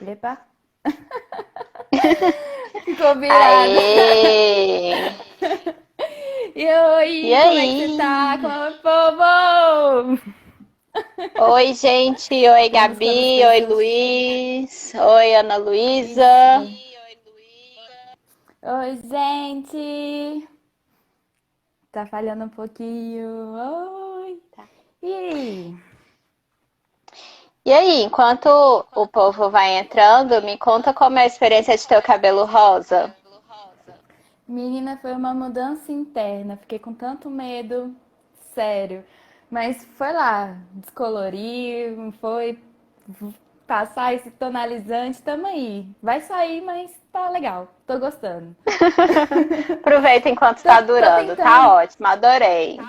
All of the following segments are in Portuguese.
Epa, ficou virada. Aê! E E oi, como é que você tá? aí? Como é, povo? Oi, gente. Oi, Temos quantas Gabi. Oi, pessoas? Luiz. Oi, Ana Luísa. Isso. Oi, gente. Tá falhando um pouquinho. Oi. E aí? E aí, enquanto o povo vai entrando, me conta como é a experiência de ter o cabelo rosa. Menina, foi uma mudança interna. Fiquei com tanto medo. Sério. Mas foi lá, descolorir, foi passar esse tonalizante, tamo aí. Vai sair, mas tá legal. Tô gostando. Aproveita enquanto Tô, está tô durando. Tá tentando. ótimo, adorei.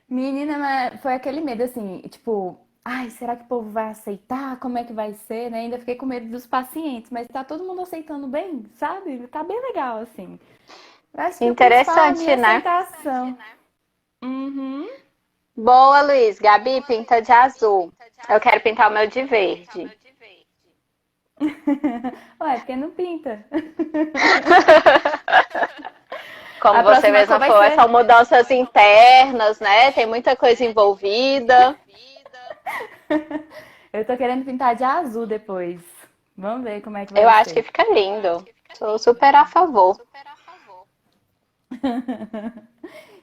Menina, mas foi aquele medo assim, tipo, ai, será que o povo vai aceitar? Como é que vai ser, né? Ainda fiquei com medo dos pacientes, mas tá todo mundo aceitando bem, sabe? Tá bem legal, assim. Eu acho que o principal é a Interessante, minha né? aceitação. Uhum. Boa, Luiz. Gabi, pinta de azul. Eu quero pintar o meu de verde. Ué, porque não pinta. Como A você próxima cor mesma vai falou, ser. são mudanças internas, né? Tem muita coisa envolvida. Eu tô querendo pintar de azul depois. Vamos ver como é que Eu vai acho que ser. fica lindo. Sou super a favor.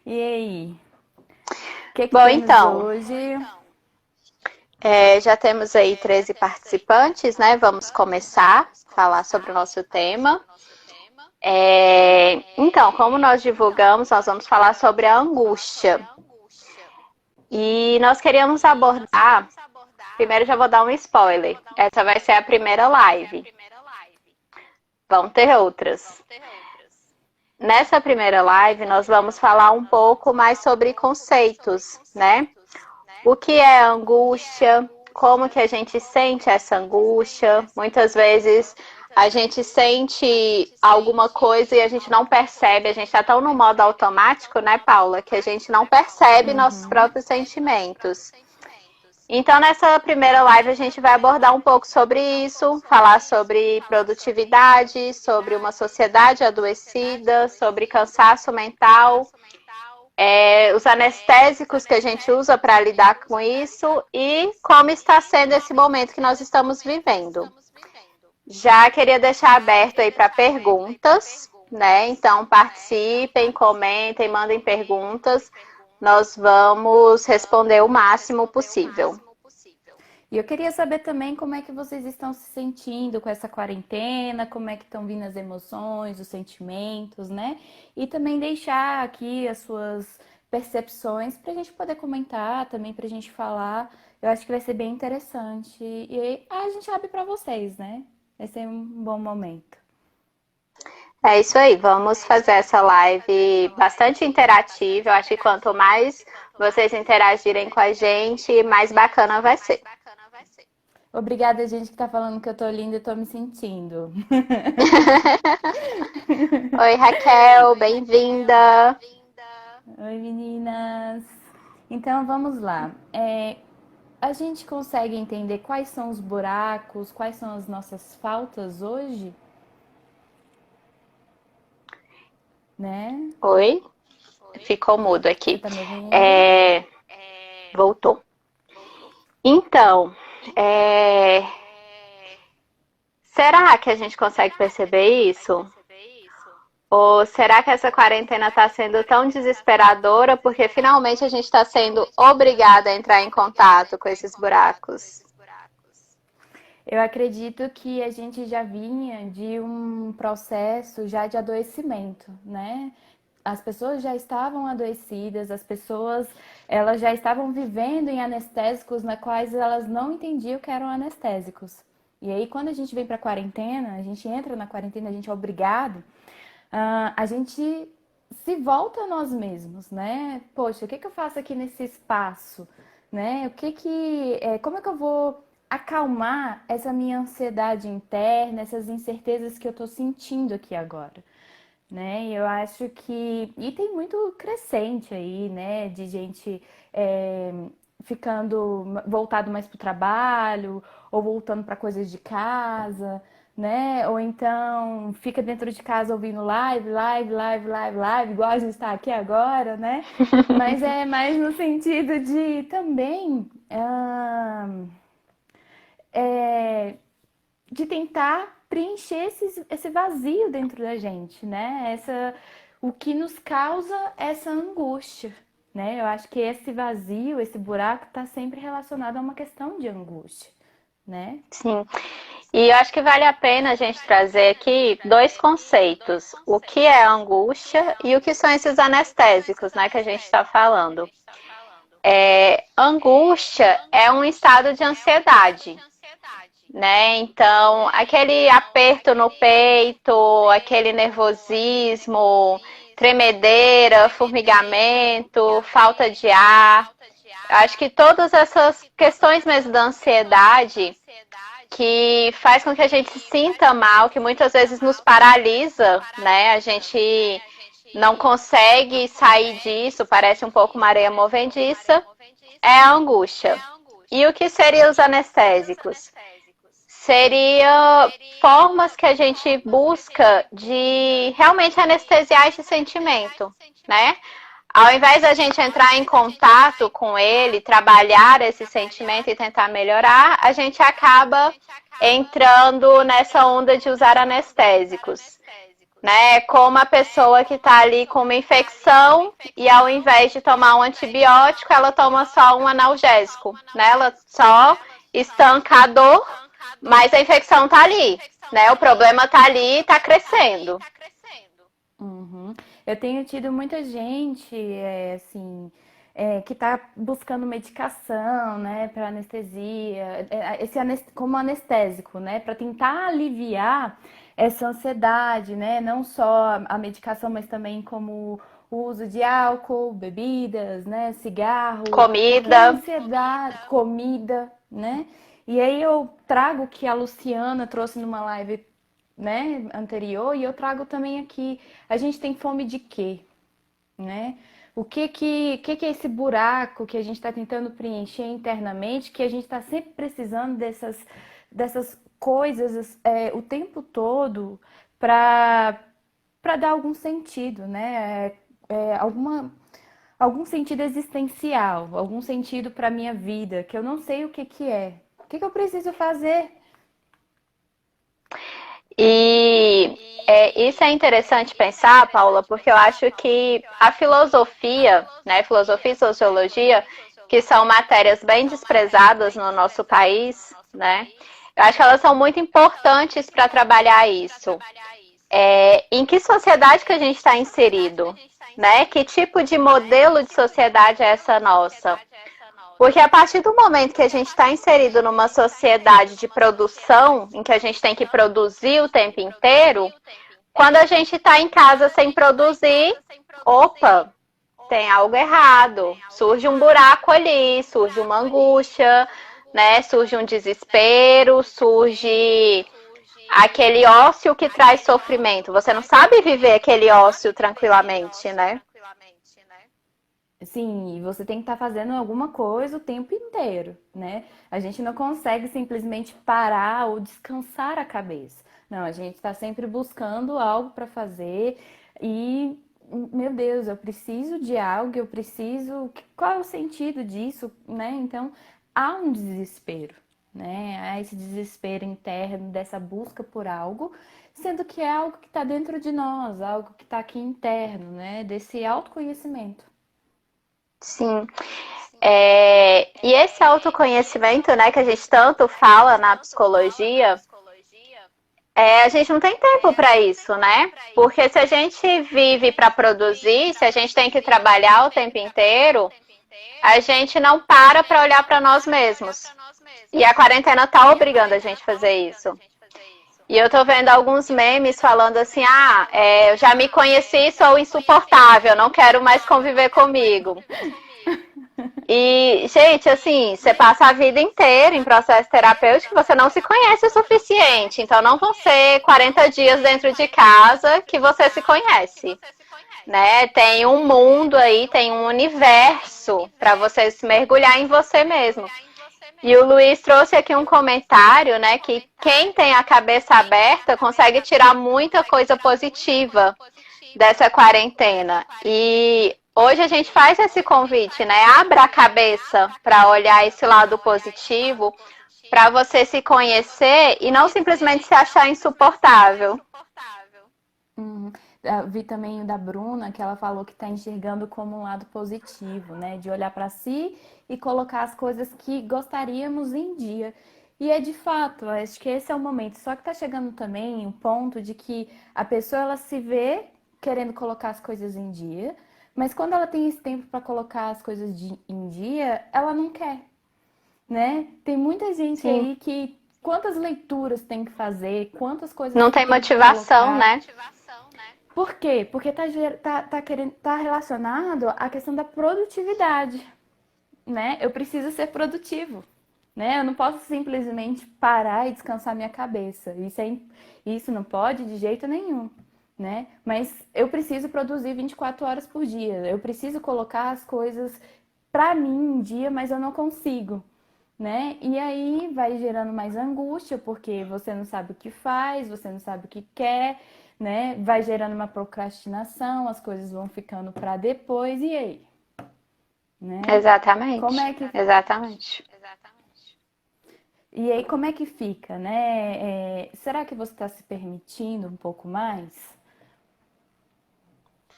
E aí? O que que Bom, temos então, hoje? já temos aí 13 participantes, né? Vamos começar a falar sobre o nosso tema. Então, como nós divulgamos, nós vamos falar sobre a angústia. E nós queríamos abordar. Primeiro, já vou dar um spoiler. Essa vai ser a primeira live. Vão ter outras. Nessa primeira live, nós vamos falar um pouco mais sobre conceitos, né? O que é angústia? Como que a gente sente essa angústia? Muitas vezes a gente sente alguma coisa e a gente não percebe, a gente está tão no modo automático, né, Paula, que a gente não percebe nossos Uhum. próprios sentimentos. Então, nessa primeira live, a gente vai abordar um pouco sobre isso, falar sobre produtividade, sobre uma sociedade adoecida, sobre cansaço mental, os anestésicos que a gente usa para lidar com isso e como está sendo esse momento que nós estamos vivendo. Já queria deixar aberto aí para perguntas, né? Então, participem, comentem, mandem perguntas. Nós vamos responder o máximo possível. E eu queria saber também como é que vocês estão se sentindo com essa quarentena, como é que estão vindo as emoções, os sentimentos, né? E também deixar aqui as suas percepções para a gente poder comentar, também para a gente falar. Eu acho que vai ser bem interessante. E aí a gente abre para vocês, né? Vai ser um bom momento. É isso aí, vamos fazer essa live bastante interativa. Eu acho que quanto mais vocês interagirem com a gente, mais bacana vai ser. Obrigada, gente, que tá falando que eu tô linda e tô me sentindo. Oi, Raquel, bem-vinda. Oi, meninas. Então vamos lá. A gente consegue entender quais são os buracos, quais são as nossas faltas hoje, né? Oi, ficou mudo Você aqui. tá me ouvindo? É, voltou. Então, é, será que a gente consegue perceber isso? Ou será que essa quarentena está sendo tão desesperadora porque finalmente a gente está sendo obrigada a entrar em contato com esses buracos? Eu acredito que a gente já vinha de um processo já de adoecimento, né? As pessoas já estavam adoecidas, as pessoas elas já estavam vivendo em anestésicos na quais elas não entendiam que eram anestésicos. E aí quando a gente vem para a quarentena, a gente entra na quarentena, a gente é obrigado, a gente se volta a nós mesmos, né? Poxa, o que que eu faço aqui nesse espaço, né? Como é que eu vou acalmar essa minha ansiedade interna, essas incertezas que eu tô sentindo aqui agora, né? Eu acho que e tem muito crescente aí, né? De gente ficando voltado mais para o trabalho, ou voltando para coisas de casa, né? Ou então fica dentro de casa ouvindo live, igual a gente está aqui agora, né? Mas é mais no sentido de também de tentar preencher esse vazio dentro da gente, né? O que nos causa essa angústia, né? Eu acho que esse vazio, esse buraco, está sempre relacionado a uma questão de angústia, né? Sim. E eu acho que vale a pena a gente trazer aqui dois conceitos: o que é angústia e o que são esses anestésicos, né, que a gente está falando. Angústia é um estado de ansiedade, né? Então, aquele aperto no peito, aquele nervosismo, tremedeira, formigamento, falta de ar. Acho que todas essas questões mesmo da ansiedade que faz com que a gente se sinta mal, que muitas vezes nos paralisa, né? A gente não consegue sair disso, parece um pouco uma areia movediça, é a angústia. E o que seriam os anestésicos? Seria formas que a gente busca de realmente anestesiar esse sentimento, né? Ao invés da gente entrar em contato com ele, trabalhar esse sentimento e tentar melhorar, a gente acaba entrando nessa onda de usar anestésicos, né? Como a pessoa que está ali com uma infecção e ao invés de tomar um antibiótico, ela toma só um analgésico, né? Ela só estanca a dor, mas a infecção está ali, né? O problema está ali e está crescendo. Uhum. Eu tenho tido muita gente, assim, que está buscando medicação, né, para anestesia, como anestésico, né, para tentar aliviar essa ansiedade, né, não só a medicação, mas também como o uso de álcool, bebidas, né, cigarro, porque a Comida. ansiedade, comida, né, e aí eu trago o que a Luciana trouxe numa live, né, anterior, e eu trago também aqui. A gente tem fome de quê, né? O que é esse buraco que a gente está tentando preencher internamente, que a gente está sempre precisando dessas coisas o tempo todo para dar algum sentido, né? Algum sentido existencial, algum sentido para minha vida, que eu não sei o que é. O que eu preciso fazer? E isso é interessante pensar, Paula, porque eu acho que a filosofia, né, filosofia e sociologia, que são matérias bem desprezadas no nosso país, né, eu acho que elas são muito importantes para trabalhar isso. Em que sociedade que a gente está inserido, né? Que tipo de modelo de sociedade é essa nossa? Porque a partir do momento que a gente está inserido numa sociedade de produção, em que a gente tem que produzir o tempo inteiro, quando a gente está em casa sem produzir, opa, tem algo errado. Surge um buraco ali, surge uma angústia, né? Surge um desespero, surge aquele ócio que traz sofrimento. Você não sabe viver aquele ócio tranquilamente, né? Sim, e você tem que estar fazendo alguma coisa o tempo inteiro, né? A gente não consegue simplesmente parar ou descansar a cabeça. Não, a gente está sempre buscando algo para fazer e, meu Deus, eu preciso de algo, eu preciso. Qual é o sentido disso, né? Então, há um desespero, né? Há esse desespero interno dessa busca por algo, sendo que é algo que está dentro de nós, algo que está aqui interno, né? Desse autoconhecimento. Sim. E esse autoconhecimento, né, que a gente tanto fala na psicologia, a gente não tem tempo para isso, né? Porque se a gente vive para produzir, se a gente tem que trabalhar o tempo inteiro, a gente não para olhar para nós mesmos. E a quarentena tá obrigando a gente a fazer isso. E eu tô vendo alguns memes falando assim, eu já me conheci, sou insuportável, não quero mais conviver comigo. E, gente, assim, você passa a vida inteira em processo terapêutico, você não se conhece o suficiente. Então, não vão ser 40 dias dentro de casa que você se conhece, né? Tem um mundo aí, tem um universo para você se mergulhar em você mesmo. E o Luiz trouxe aqui um comentário, né, que quem tem a cabeça aberta consegue tirar muita coisa positiva dessa quarentena. E hoje a gente faz esse convite, né? Abra a cabeça para olhar esse lado positivo, para você se conhecer e não simplesmente se achar insuportável. Uhum. Vi também o da Bruna, que ela falou que está enxergando como um lado positivo, né? De olhar para si e colocar as coisas que gostaríamos em dia. E é de fato, acho que esse é o momento. Só que está chegando também um ponto de que a pessoa ela se vê querendo colocar as coisas em dia, mas quando ela tem esse tempo para colocar as coisas em dia, ela não quer, né? Tem muita gente Sim. aí que quantas leituras tem que fazer, quantas coisas Não que tem tem que motivação, colocar. né? Por quê? Porque tá relacionado à questão da produtividade, né? Eu preciso ser produtivo, né? Eu não posso simplesmente parar e descansar minha cabeça. Isso não pode de jeito nenhum, né? Mas eu preciso produzir 24 horas por dia. Eu preciso colocar as coisas para mim em dia, mas eu não consigo, né? E aí vai gerando mais angústia, porque você não sabe o que faz, você não sabe o que quer, né? Vai gerando uma procrastinação, as coisas vão ficando para depois, e aí? Né? Como Exatamente. é que Exatamente. E aí como é que fica, né? Será que você está se permitindo um pouco mais?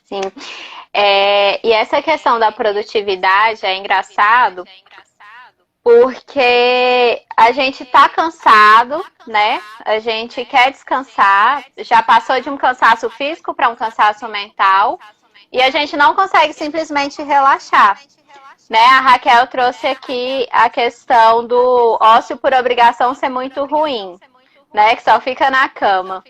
Sim. E essa questão da produtividade é engraçado porque a gente tá cansado, né? A gente quer descansar, já passou de um cansaço físico para um cansaço mental e a gente não consegue simplesmente relaxar. Né? A Raquel trouxe aqui a questão do ócio por obrigação ser muito ruim, né? Que só fica na cama.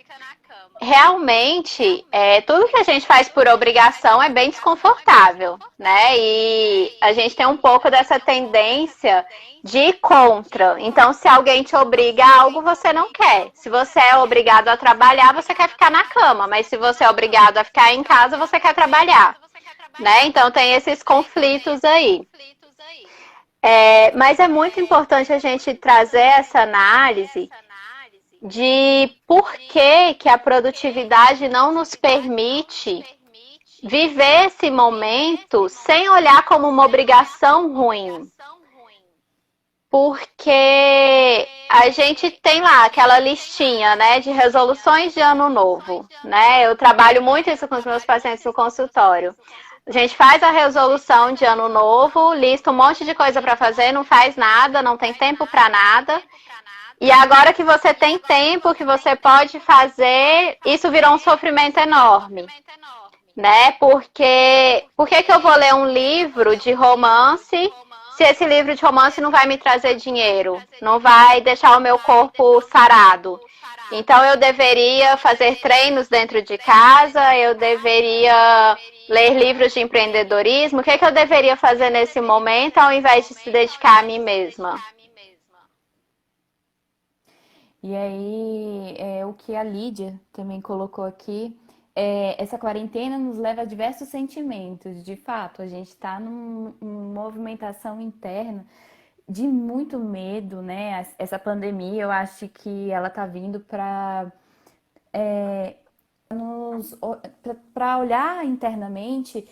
Realmente, tudo que a gente faz por obrigação é bem desconfortável, né? E a gente tem um pouco dessa tendência de ir contra. Então, se alguém te obriga a algo, você não quer. Se você é obrigado a trabalhar, você quer ficar na cama. Mas se você é obrigado a ficar em casa, você quer trabalhar, né? Então, tem esses conflitos aí. Mas é muito importante a gente trazer essa análise de por que a produtividade não nos permite viver esse momento sem olhar como uma obrigação ruim. Porque a gente tem lá aquela listinha, né, de resoluções de ano novo, né? Eu trabalho muito isso com os meus pacientes no consultório. A gente faz a resolução de ano novo, lista um monte de coisa para fazer, não faz nada, não tem tempo para nada. E agora que você tem tempo, que você pode fazer, isso virou um sofrimento enorme, né? Porque por que eu vou ler um livro de romance se esse livro de romance não vai me trazer dinheiro, não vai deixar o meu corpo sarado? Então eu deveria fazer treinos dentro de casa, eu deveria ler livros de empreendedorismo. O que eu deveria fazer nesse momento ao invés de se dedicar a mim mesma? E aí, o que a Lídia também colocou aqui, essa quarentena nos leva a diversos sentimentos. De fato, a gente está numa movimentação interna de muito medo, né? Essa pandemia, eu acho que ela tá vindo para olhar internamente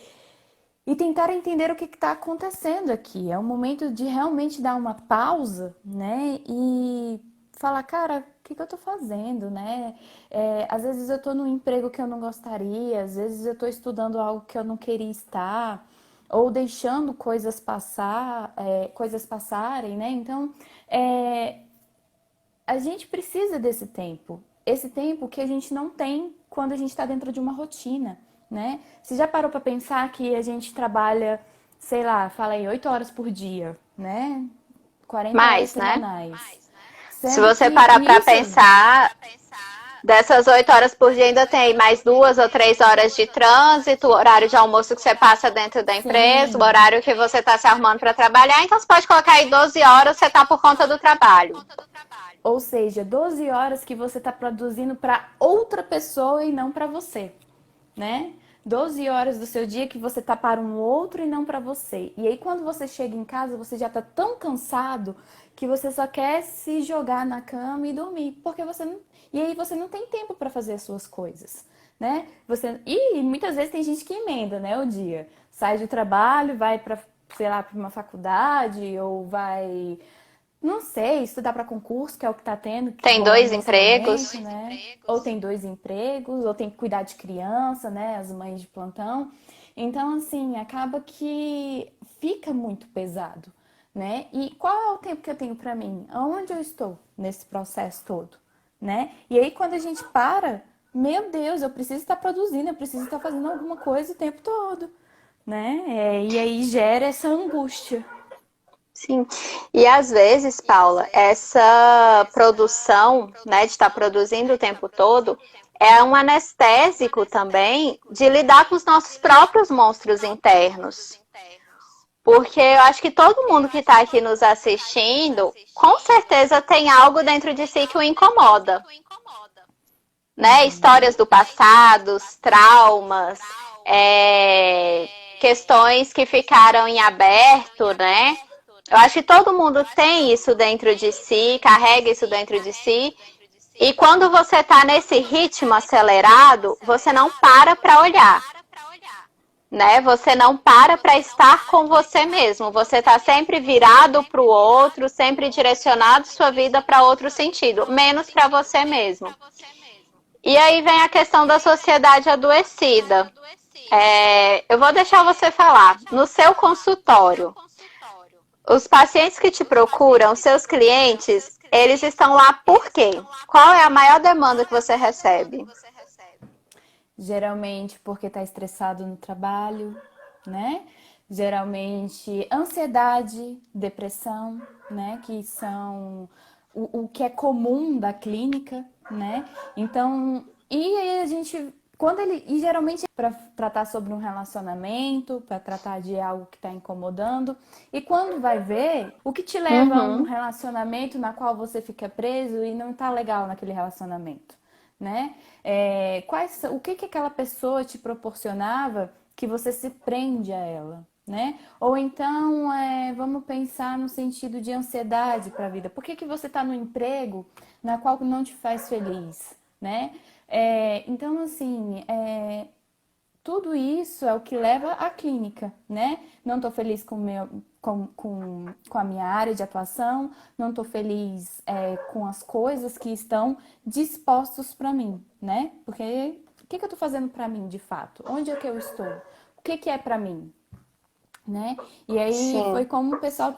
e tentar entender o que está acontecendo aqui. É um momento de realmente dar uma pausa, né? E falar, cara, o que eu tô fazendo, né? Às vezes eu tô num emprego que eu não gostaria, às vezes eu tô estudando algo que eu não queria estar, ou deixando coisas passarem, né? Então, a gente precisa desse tempo. Esse tempo que a gente não tem quando a gente está dentro de uma rotina, né? Você já parou para pensar que a gente trabalha, sei lá, fala aí, 8 horas por dia, né? 40 horas Mais, né? semanais. Se Sendo você que parar para isso pensar, Dessas 8 horas por dia ainda tem mais 2 ou 3 horas de trânsito, o horário de almoço que você passa dentro da empresa, o Sim. horário que você está se arrumando para trabalhar. Então você pode colocar aí 12 horas, você está por conta do trabalho. Ou seja, 12 horas que você está produzindo para outra pessoa e não para você, né? 12 horas do seu dia que você tá para um outro e não para você. E aí quando você chega em casa, você já tá tão cansado que você só quer se jogar na cama e dormir, porque você não... E aí você não tem tempo para fazer as suas coisas, né? E muitas vezes tem gente que emenda, né, o dia. Sai do trabalho, vai para, sei lá, para uma faculdade ou vai, não sei, estudar para concurso, que é o que está tendo, que Tem rolando dois nesse momento, empregos. né? Ou tem dois empregos, ou tem que cuidar de criança, né? As mães de plantão. Então, assim, acaba que fica muito pesado, né? E qual é o tempo que eu tenho para mim? Aonde eu estou nesse processo todo, né? E aí, quando a gente para, meu Deus, eu preciso estar produzindo, eu preciso estar fazendo alguma coisa o tempo todo, né? E aí gera essa angústia. Sim. E às vezes, Paula, essa produção, né, de estar produzindo o tempo todo, é um anestésico também de lidar com os nossos próprios monstros internos. Porque eu acho que todo mundo que está aqui nos assistindo, com certeza tem algo dentro de si que o incomoda, né? Histórias do passado, traumas, é, questões que ficaram em aberto, né? Eu acho que todo mundo tem isso dentro de si, carrega isso dentro de si. E quando você está nesse ritmo acelerado, você não para olhar, né? Você não para estar com você mesmo. Você está sempre virado para o outro, sempre direcionado sua vida para outro sentido, menos para você mesmo. E aí vem a questão da sociedade adoecida. Eu vou deixar você falar. No seu consultório, os pacientes que te procuram, seus clientes, eles estão lá por quê? Qual é a maior demanda que você recebe? Geralmente porque está estressado no trabalho, né? Geralmente ansiedade, depressão, né? Que são o que é comum da clínica, né? Então, e aí a gente, e geralmente para tratar sobre um relacionamento, para tratar de algo que está incomodando, e quando vai ver, o que te leva a um Uhum. relacionamento na qual você fica preso e não tá legal naquele relacionamento, né? O que aquela pessoa te proporcionava que você se prende a ela, né? Ou então, vamos pensar no sentido de ansiedade para a vida. Por que você está no emprego na qual não te faz feliz, né? Então, assim, tudo isso é o que leva à clínica, né? Não estou feliz com a minha área de atuação, não estou feliz com as coisas que estão dispostos para mim, né? Porque o que eu estou fazendo para mim de fato? Onde é que eu estou? O que é para mim? Né? E aí foi Sim, como o pessoal,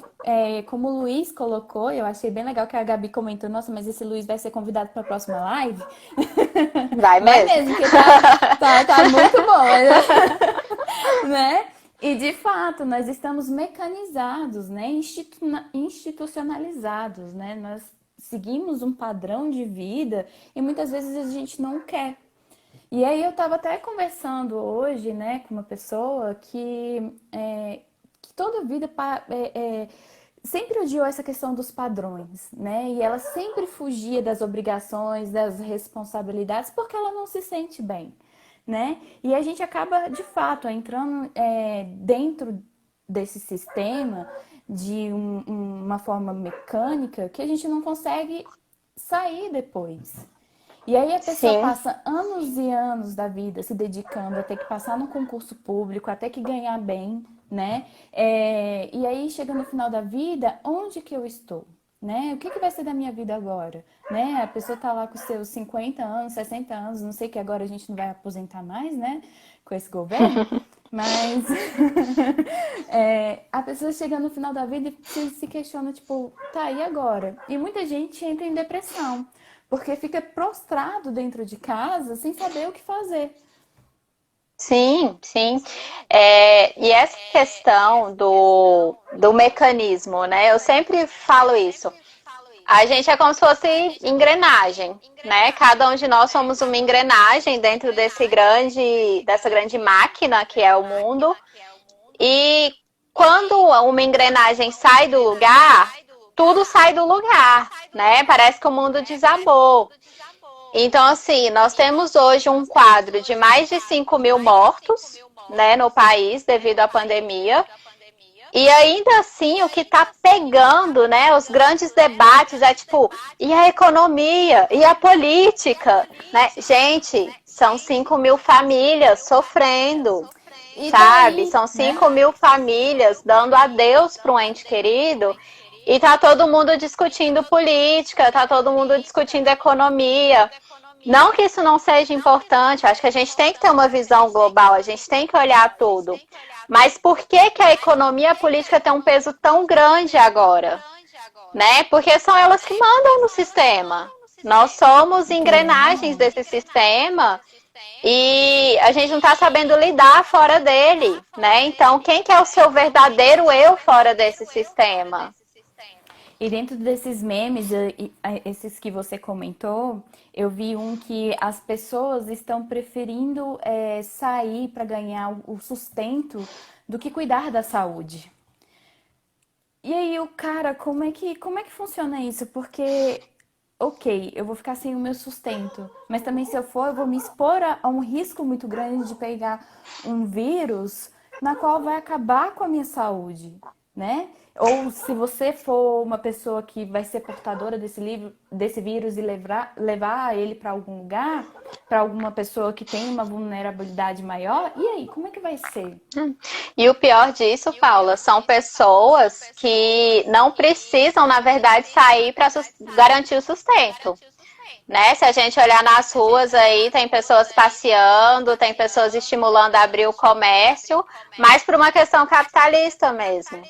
como o Luiz colocou, eu achei bem legal que a Gabi comentou, nossa, mas esse Luiz vai ser convidado para a próxima live? vai Vai mesmo. mesmo, porque tá muito bom, né? E de fato, nós estamos mecanizados, né? Institucionalizados, né? Nós seguimos um padrão de vida e muitas vezes a gente não quer. E aí eu estava até conversando hoje, né, com uma pessoa que toda a vida sempre odiou essa questão dos padrões, né? E ela sempre fugia das obrigações, das responsabilidades, porque ela não se sente bem, né? E a gente acaba, de fato, entrando dentro desse sistema de uma forma mecânica que a gente não consegue sair depois. E aí a pessoa Sim, passa anos e anos da vida se dedicando a ter que passar no concurso público, a ter que ganhar bem, né? E aí chega no final da vida, onde que eu estou? Né? O que vai ser da minha vida agora? Né? A pessoa tá lá com seus 50 anos, 60 anos, não sei que agora a gente não vai aposentar mais, né? Com esse governo. Mas a pessoa chega no final da vida e se questiona, tipo, tá, e agora? E muita gente entra em depressão, porque fica prostrado dentro de casa sem saber o que fazer. sim, sim. E essa questão do mecanismo, né? Eu sempre falo isso. A gente é como se fosse engrenagem, né? Cada um de nós somos uma engrenagem dentro dessa grande máquina que é o mundo. E quando uma engrenagem sai do lugar, tudo sai do lugar, né? Parece que o mundo desabou. Então, assim, nós temos hoje um quadro de mais de 5 mil mortos, né, no país devido à pandemia. E ainda assim, o que está pegando, né, os grandes debates é tipo, e a economia? E a política? Né? Gente, são 5 mil famílias sofrendo, E sabe? daí, São né? 5 mil famílias dando adeus para um ente querido. E tá todo mundo discutindo política, tá todo mundo discutindo economia. Não que isso não seja importante, acho que a gente tem que ter uma visão global, a gente tem que olhar tudo. Mas por que que a economia e a política têm um peso tão grande agora? Né? Porque são elas que mandam no sistema. Nós somos engrenagens Querendo desse sistema e a gente não está sabendo lidar fora dele, né? Então, quem que é o seu verdadeiro eu fora desse sistema? E dentro desses memes, esses que você comentou, eu vi um que as pessoas estão preferindo sair para ganhar o sustento do que cuidar da saúde. E aí, o cara, como é que funciona isso? Porque, ok, eu vou ficar sem o meu sustento, mas também se eu for, eu vou me expor a um risco muito grande de pegar um vírus na qual vai acabar com a minha saúde, né? Ou se você for uma pessoa que vai ser portadora desse vírus e levar ele para algum lugar, para alguma pessoa que tem uma vulnerabilidade maior, e aí, como é que vai ser? E o pior disso, Paula, são pessoas que não precisam, na verdade, sair para garantir o sustento. Né? Se a gente olhar nas ruas aí, tem pessoas passeando, tem pessoas estimulando a abrir o comércio, mas por uma questão capitalista mesmo.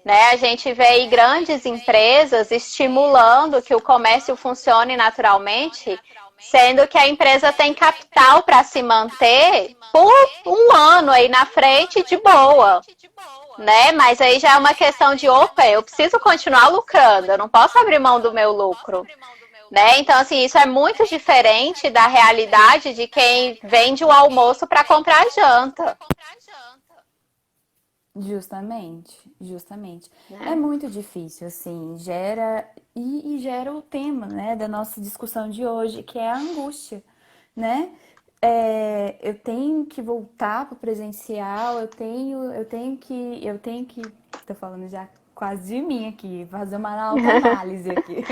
Né? A gente vê aí grandes empresas estimulando que o comércio funcione naturalmente, sendo que a empresa tem capital para se manter por um ano aí na frente de boa. Né? Mas aí já é uma questão de, opa, eu preciso continuar lucrando, eu não posso abrir mão do meu lucro. Né? Então, assim, isso é muito diferente da realidade de quem vende o almoço para comprar janta. Justamente, justamente. É Né? muito difícil, assim, e gera o tema, né, da nossa discussão de hoje, que é a angústia, né? Eu tenho que voltar para o presencial, tô falando já quase de mim aqui, fazer uma autoanálise aqui.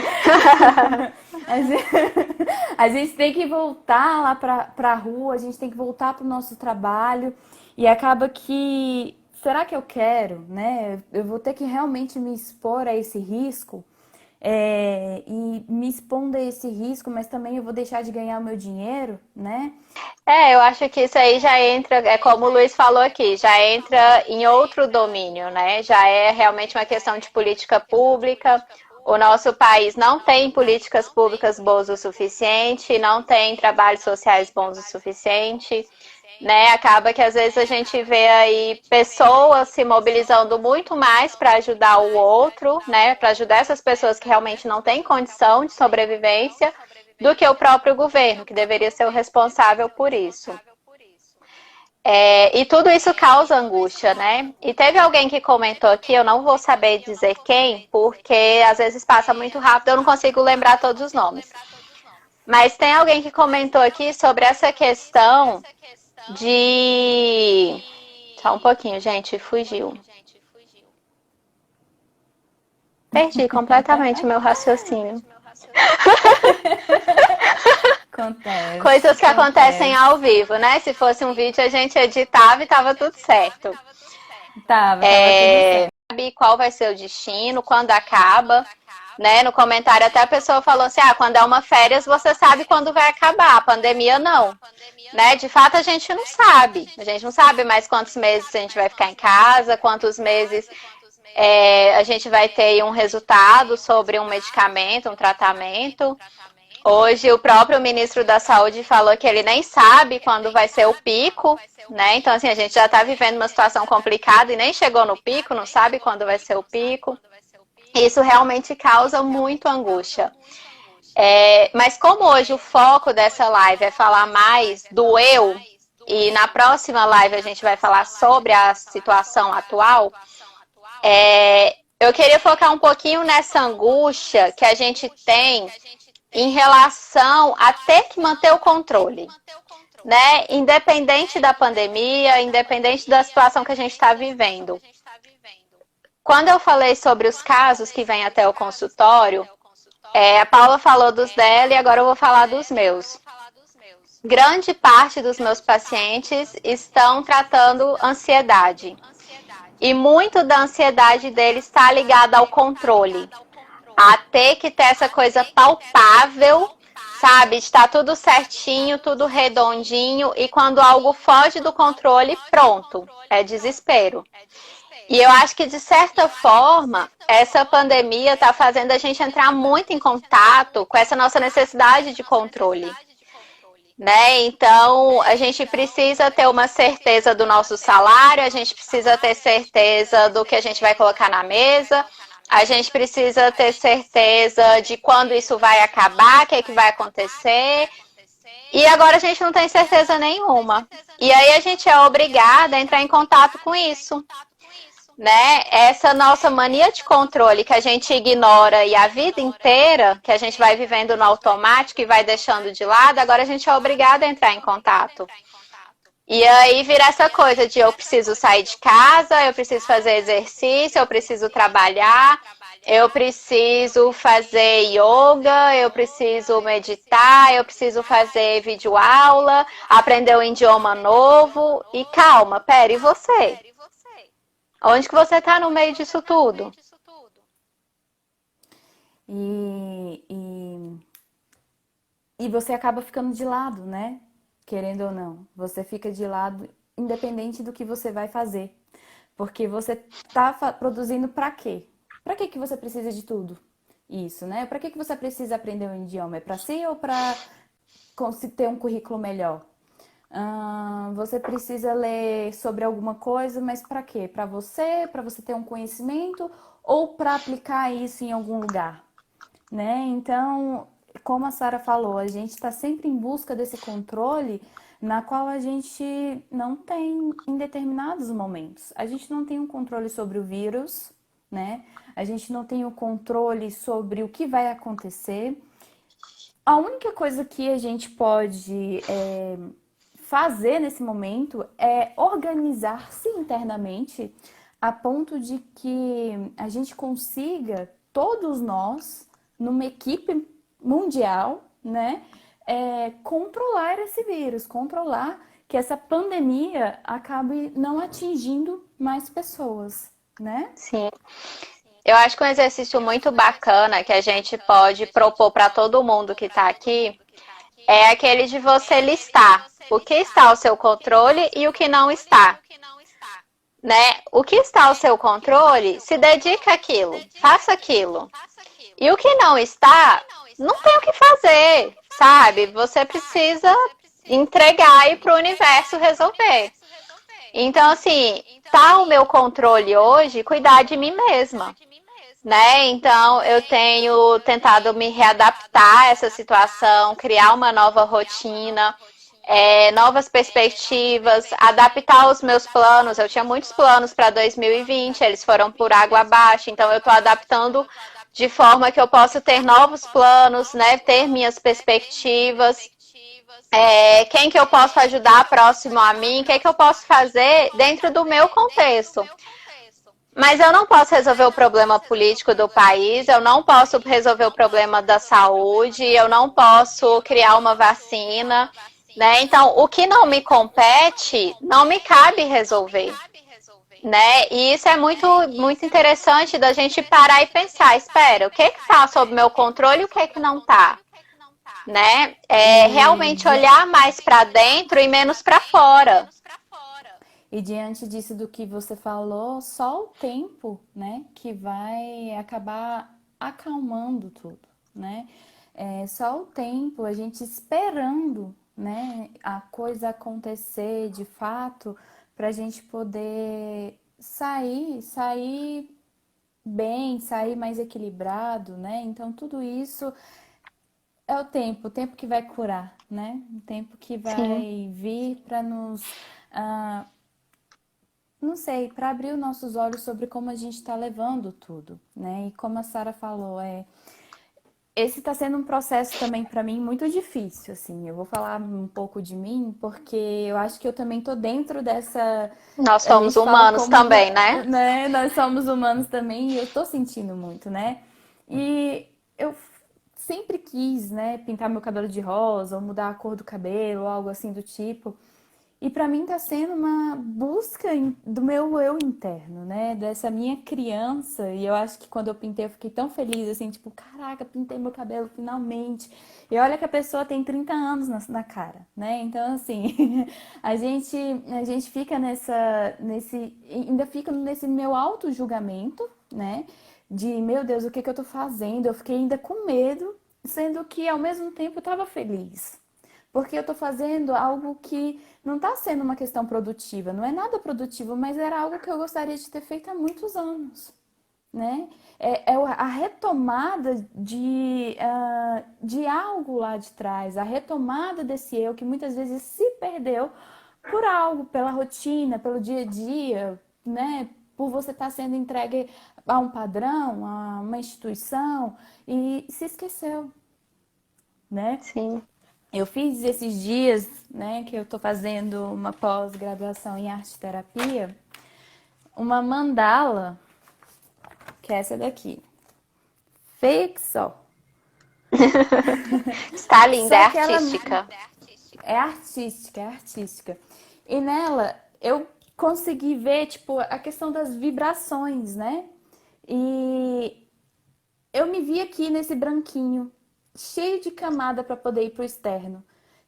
A gente, a gente tem que voltar lá para a rua, a gente tem que voltar para o nosso trabalho e acaba que será que eu quero, né? Eu vou ter que realmente me expor a esse risco, e me expondo a esse risco, mas também eu vou deixar de ganhar o meu dinheiro, né? Eu acho que isso aí já entra, é como o Luiz falou aqui, já entra em outro domínio, né? Já é realmente uma questão de política pública. O nosso país não tem políticas públicas boas o suficiente, não tem trabalhos sociais bons o suficiente, né? Acaba que às vezes a gente vê aí pessoas se mobilizando muito mais para ajudar o outro, né? Para ajudar essas pessoas que realmente não têm condição de sobrevivência, do que o próprio governo, que deveria ser o responsável por isso. E tudo isso causa angústia, né? E teve alguém que comentou aqui, eu não vou saber dizer quem, porque às vezes passa muito rápido, eu não consigo lembrar todos os nomes. Mas tem alguém que comentou aqui sobre essa questão de... Só um pouquinho, gente, fugiu. Perdi completamente o meu raciocínio. Acontece, Coisas que acontecem acontece. ao vivo, né? Se fosse um vídeo, a gente editava e tava tudo certo. Tava tudo certo. Sabe qual vai ser o destino, quando acaba, né? No comentário até a pessoa falou assim, quando é uma férias você sabe quando vai acabar, a pandemia não. Né? De fato a gente não sabe. A gente não sabe mais quantos meses a gente vai ficar em casa, quantos meses a gente vai ter um resultado sobre um medicamento, um tratamento. Hoje o próprio ministro da Saúde falou que ele nem sabe quando vai ser o pico, né? Então, assim, a gente já está vivendo uma situação complicada e nem chegou no pico, não sabe quando vai ser o pico. Isso realmente causa muito angústia. Mas como hoje o foco dessa live é falar mais do eu, e na próxima live a gente vai falar sobre a situação atual, eu queria focar um pouquinho nessa angústia que a gente tem em relação a ter que manter o controle, né? Independente da pandemia, independente da situação que a gente está vivendo. Quando eu falei sobre os casos que vêm até o consultório, a Paula falou dos dela e agora eu vou falar dos meus. Grande parte dos meus pacientes estão tratando ansiedade. E muito da ansiedade deles está ligada ao controle. A ter que ter essa coisa palpável, sabe? Está tudo certinho, tudo redondinho. E quando algo foge do controle, pronto, é desespero. E eu acho que, de certa forma, essa pandemia está fazendo a gente entrar muito em contato com essa nossa necessidade de controle. Né? Então, a gente precisa ter uma certeza do nosso salário, a gente precisa ter certeza do que a gente vai colocar na mesa, a gente precisa ter certeza de quando isso vai acabar, o que é que vai acontecer. E agora a gente não tem certeza nenhuma. E aí a gente é obrigada a entrar em contato com isso. Né? Essa nossa mania de controle que a gente ignora e a vida inteira, que a gente vai vivendo no automático e vai deixando de lado, agora a gente é obrigada a entrar em contato. E aí vira essa coisa de eu preciso sair de casa, eu preciso fazer exercício, eu preciso trabalhar, eu preciso fazer yoga, eu preciso meditar, eu preciso fazer videoaula, aprender um idioma novo. E calma, pera, e você? Onde que você está no meio disso tudo? E você acaba ficando de lado, né? Querendo ou não. Você fica de lado independente do que você vai fazer. Porque você tá produzindo para quê? Para que você precisa de tudo? Isso, né? Para que você precisa aprender um idioma? É para si ou para ter um currículo melhor? Você precisa ler sobre alguma coisa, mas para quê? Para você ter um conhecimento ou para aplicar isso em algum lugar, né? Então, como a Sara falou, a gente está sempre em busca desse controle na qual a gente não tem em determinados momentos. A gente não tem um controle sobre o vírus, né? A gente não tem o controle sobre o que vai acontecer. A única coisa que a gente pode fazer nesse momento é organizar-se internamente a ponto de que a gente consiga, todos nós, numa equipe mundial, né, controlar esse vírus, controlar que essa pandemia acabe não atingindo mais pessoas, né? Sim. Eu acho que um exercício muito bacana que a gente pode propor para todo mundo que está aqui é aquele de você listar o que está ao seu controle e o que não está. Né? O que está ao seu controle, se dedica àquilo, faça aquilo. E o que não está, não tem o que fazer, sabe? Você precisa entregar aí para o universo resolver. Então, assim, tá o meu controle hoje cuidar de mim mesma. Né? Então, eu tenho tentado me readaptar a essa situação, criar uma nova rotina, novas perspectivas, adaptar os meus planos. Eu tinha muitos planos para 2020, eles foram por água abaixo, então eu estou adaptando de forma que eu possa ter novos planos, né? Ter minhas perspectivas. Quem que eu posso ajudar próximo a mim, o que eu posso fazer dentro do meu contexto. Mas eu não posso resolver o problema político do país, eu não posso resolver o problema da saúde, eu não posso criar uma vacina, né? Então, o que não me compete, não me cabe resolver, né? E isso é muito, muito interessante da gente parar e pensar, espera, o que está sob meu controle e o que não está, né? Realmente olhar mais para dentro e menos para fora. E diante disso do que você falou, só o tempo, né, que vai acabar acalmando tudo, né? Só o tempo, a gente esperando, né, a coisa acontecer de fato, para a gente poder sair bem, sair mais equilibrado, né? Então, tudo isso é o tempo que vai curar, né? O tempo que Sim, vai vir para nos, ah, não sei, para abrir os nossos olhos sobre como a gente está levando tudo, né? E como a Sara falou, esse está sendo um processo também para mim muito difícil, assim. Eu vou falar um pouco de mim, porque eu acho que eu também tô dentro dessa. nós A somos gente fala humanos como, também, né? né? Nós somos humanos também e eu tô sentindo muito, né? E eu sempre quis, né, pintar meu cabelo de rosa ou mudar a cor do cabelo, ou algo assim do tipo. E para mim tá sendo uma busca do meu eu interno, né? Dessa minha criança. E eu acho que quando eu pintei, eu fiquei tão feliz, assim, tipo, caraca, pintei meu cabelo finalmente. E olha que a pessoa tem 30 anos na cara, né? Então, assim, a gente, a gente fica ainda fica nesse meu auto-julgamento, né? De, meu Deus, o que que eu tô fazendo? Eu fiquei ainda com medo, sendo que ao mesmo tempo eu tava feliz. Porque eu tô fazendo algo que não está sendo uma questão produtiva, não é nada produtivo, mas era algo que eu gostaria de ter feito há muitos anos, né? É a retomada de algo lá de trás, a retomada desse eu que muitas vezes se perdeu por algo, pela rotina, pelo dia a dia, né? Por você estar sendo entregue a um padrão, a uma instituição e se esqueceu, né? Sim. Eu fiz esses dias, né, que eu estou fazendo uma pós-graduação em arte terapia, uma mandala, que é essa daqui. Feia que só. Está linda, é Só que ela artística. é artística, é artística. E nela eu consegui ver, tipo, a questão das vibrações, né? E eu me vi aqui nesse branquinho, cheio de camada para poder ir pro externo,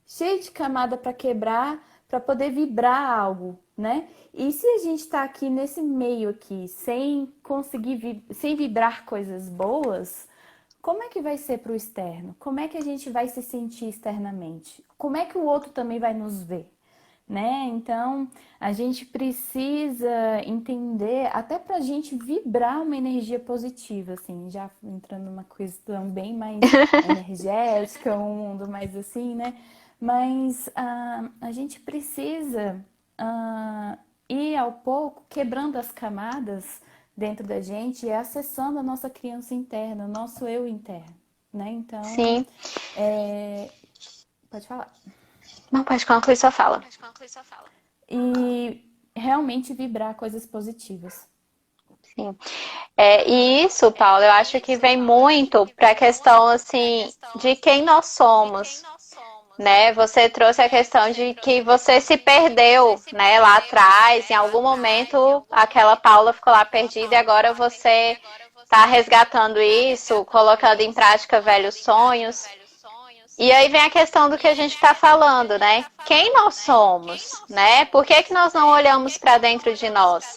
cheio de camada para quebrar, para poder vibrar algo, né? E se a gente está aqui nesse meio aqui, sem conseguir, sem vibrar coisas boas, como é que vai ser para o externo? Como é que a gente vai se sentir externamente? Como é que o outro também vai nos ver? Né? Então, a gente precisa entender, até para a gente vibrar uma energia positiva, assim, já entrando numa questão bem mais energética, um mundo mais assim, né? Mas a gente precisa ir ao pouco quebrando as camadas dentro da gente e acessando a nossa criança interna, o nosso eu interno, né? Então, Sim. pode falar. Não pode concluir sua fala. E realmente vibrar coisas positivas. Sim. E isso, Paulo, eu acho que vem muito para a questão assim de quem nós somos, né? Você trouxe a questão de que você se perdeu, né, lá atrás, em algum momento aquela Paula ficou lá perdida e agora você está resgatando isso, colocando em prática velhos sonhos. E aí vem a questão do que a gente está falando, né? Quem nós somos, né? Por que que nós não olhamos para dentro de nós?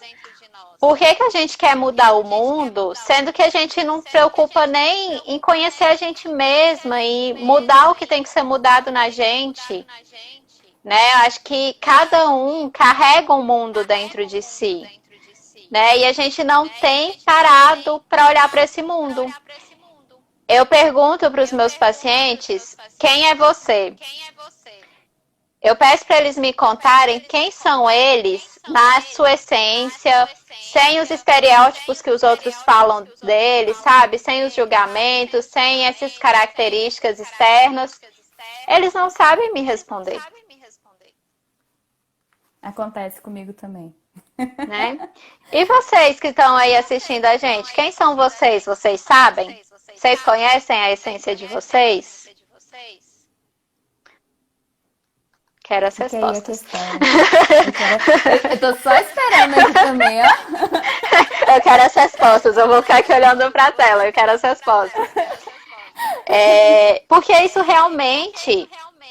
Por que que a gente quer mudar o mundo, sendo que a gente não se preocupa nem em conhecer a gente mesma e mudar o que tem que ser mudado na gente, né? Eu acho que cada um carrega um mundo dentro de si, né? E a gente não tem parado para olhar para esse mundo. Eu pergunto para os meus pacientes, quem é você? Eu peço para eles me contarem quem são eles na sua essência, sem os estereótipos que os outros falam deles, sabe? Sem os julgamentos, sem essas características externas. Eles não sabem me responder, Acontece comigo também. né? E vocês que estão aí assistindo a gente, quem são vocês? Vocês sabem? Vocês conhecem a essência de vocês? Quero as Fica aí a respostas. questão. Eu tô só esperando aqui também, ó. Eu quero as respostas. Eu vou ficar aqui olhando para a tela. Eu quero as respostas. Porque isso realmente...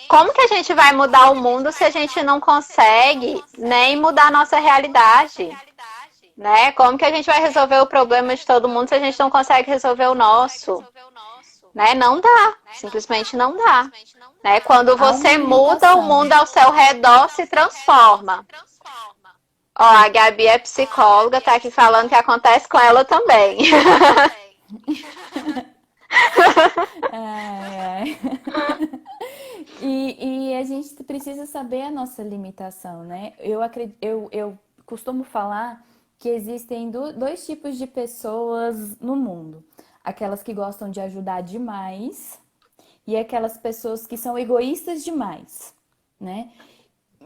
Como que a gente vai mudar o mundo se a gente não consegue nem mudar a nossa realidade? Né? Como que a gente vai resolver o problema de todo mundo se a gente não consegue resolver o nosso? Né? Não dá. Simplesmente não dá. Né? Quando Há você uma muda, o limitação. mundo ao seu redor se transforma. Ó, a Gabi é psicóloga, tá aqui falando que acontece com ela também. Ai, ai. E a gente precisa saber a nossa limitação, né? Eu costumo falar que existem dois tipos de pessoas no mundo. Aquelas que gostam de ajudar demais e aquelas pessoas que são egoístas demais, né?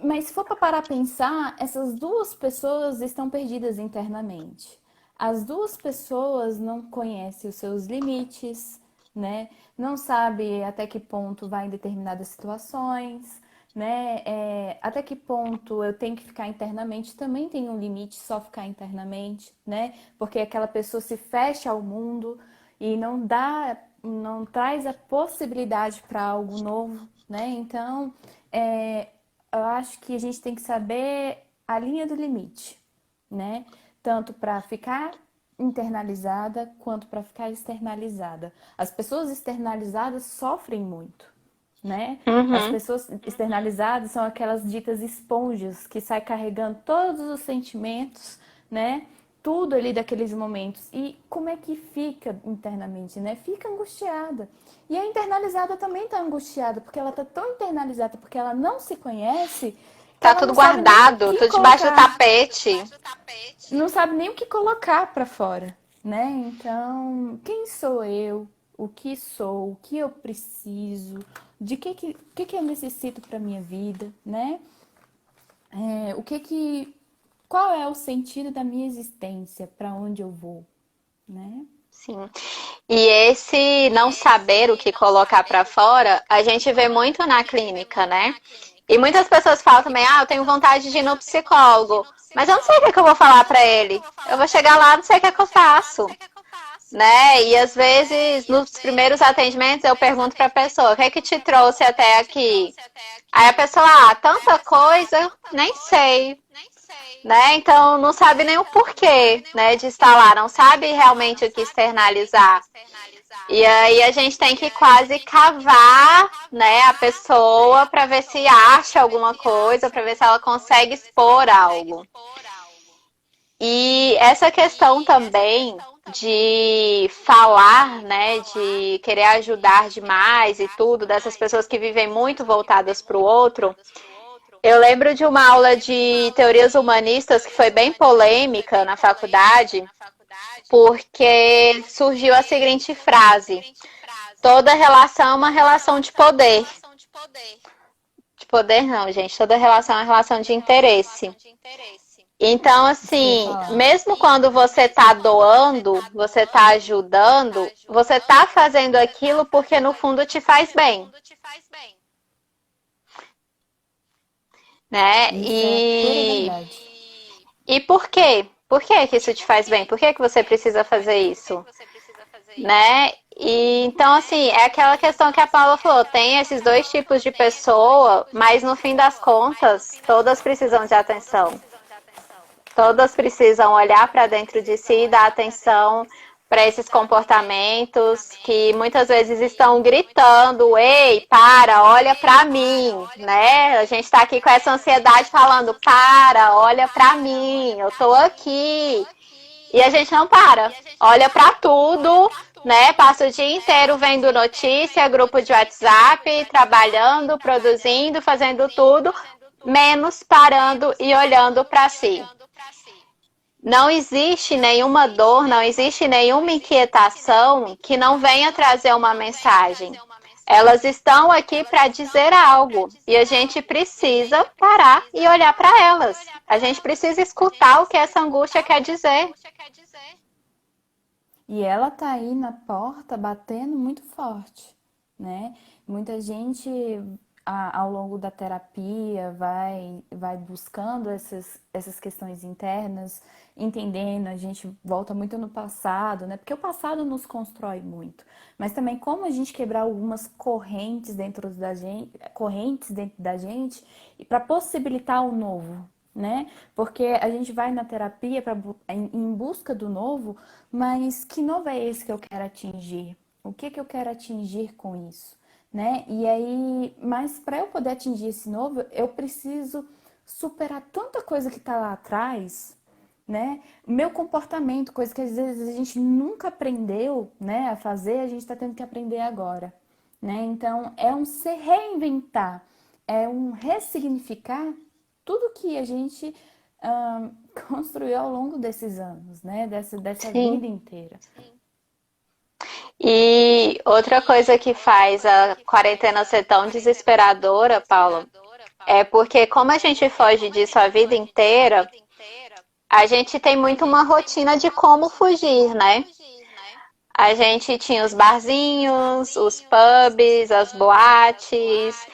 Mas se for para parar a pensar, essas duas pessoas estão perdidas internamente. As duas pessoas não conhecem os seus limites, né? Não sabe até que ponto vai em determinadas situações, né? Até que ponto eu tenho que ficar internamente, também tem um limite só ficar internamente, né? Porque aquela pessoa se fecha ao mundo e não traz a possibilidade para algo novo, né? Então, eu acho que a gente tem que saber a linha do limite, né? Tanto para ficar internalizada quanto para ficar externalizada. As pessoas externalizadas sofrem muito, né? As Uhum. pessoas externalizadas são aquelas ditas esponjas que saem carregando todos os sentimentos, né? Tudo ali daqueles momentos. E como é que fica internamente, né? Fica angustiada. E a internalizada também está angustiada, porque ela está tão internalizada, porque ela não se conhece, que Tá ela tudo não sabe nem o guardado, que tudo debaixo do colocar, tapete. não sabe nem o que colocar para fora, né? Então, quem sou eu? O que sou? O que eu preciso? De que eu necessito para minha vida, né? É, qual é o sentido da minha existência? Para onde eu vou, né? Sim. E esse não saber o que colocar pra fora, a gente vê muito na clínica, né? E muitas pessoas falam também, ah, eu tenho vontade de ir no psicólogo, mas eu não sei o que é que eu vou falar pra ele. Eu vou chegar lá, não sei o que é que eu faço, né? E às vezes, nos primeiros atendimentos, eu pergunto pra pessoa, o que é que te trouxe até aqui? Aí a pessoa, ah, tanta coisa, nem sei, né? Então não sabe nem o porquê, né, de estar lá, não sabe realmente o que externalizar. E aí a gente tem que quase cavar, né, a pessoa para ver se acha alguma coisa, para ver se ela consegue expor algo. E essa questão também de falar, né, de querer ajudar demais e tudo, dessas pessoas que vivem muito voltadas para o outro, eu lembro de uma aula de teorias humanistas que foi bem polêmica na faculdade, porque surgiu a seguinte frase: toda relação é uma relação de poder. De poder não, gente, toda relação é uma relação de interesse. Então, Isso que eu ia assim, falar. mesmo quando você está doando, você está ajudando, você está fazendo aquilo porque no fundo te faz bem, né? Isso é a pura verdade. E por quê? Por que que isso te faz bem? Por que que você precisa fazer isso? Né? E então, assim, é aquela questão que a Paula falou, tem esses dois tipos de pessoa, mas no fim das contas, todas precisam de atenção. Todas precisam olhar para dentro de si e dar atenção para esses comportamentos que muitas vezes estão gritando, ei, para, olha para mim, né? A gente está aqui com essa ansiedade falando, para, olha para mim, eu estou aqui. E a gente não para, olha para tudo, né? Passa o dia inteiro vendo notícia, grupo de WhatsApp, trabalhando, produzindo, fazendo tudo, menos parando e olhando para si. Não existe nenhuma dor, não existe nenhuma inquietação que não venha trazer uma mensagem. Elas estão aqui para dizer algo e a gente precisa parar e olhar para elas. A gente precisa escutar o que essa angústia quer dizer. E ela tá aí na porta batendo muito forte, né? Muita gente ao longo da terapia vai buscando essas questões internas, entendendo, a gente volta muito no passado, né? Porque o passado nos constrói muito. Mas também como a gente quebrar algumas correntes dentro da gente e para possibilitar o novo, né? Porque a gente vai na terapia em busca do novo, mas que novo é esse que eu quero atingir? O que que eu quero atingir com isso, né? E aí, mas para eu poder atingir esse novo, eu preciso superar tanta coisa que está lá atrás, né? Meu comportamento, coisa que às vezes a gente nunca aprendeu, né, a fazer, a gente está tendo que aprender agora, né? Então é um se reinventar, é um ressignificar tudo que a gente construiu ao longo desses anos, né? Dessa Sim. vida inteira. E outra coisa que faz a quarentena ser tão desesperadora, Paulo, é porque como a gente foge disso a vida inteira, a gente tem muito uma rotina de como fugir, né? A gente tinha os barzinhos, os pubs, as boates,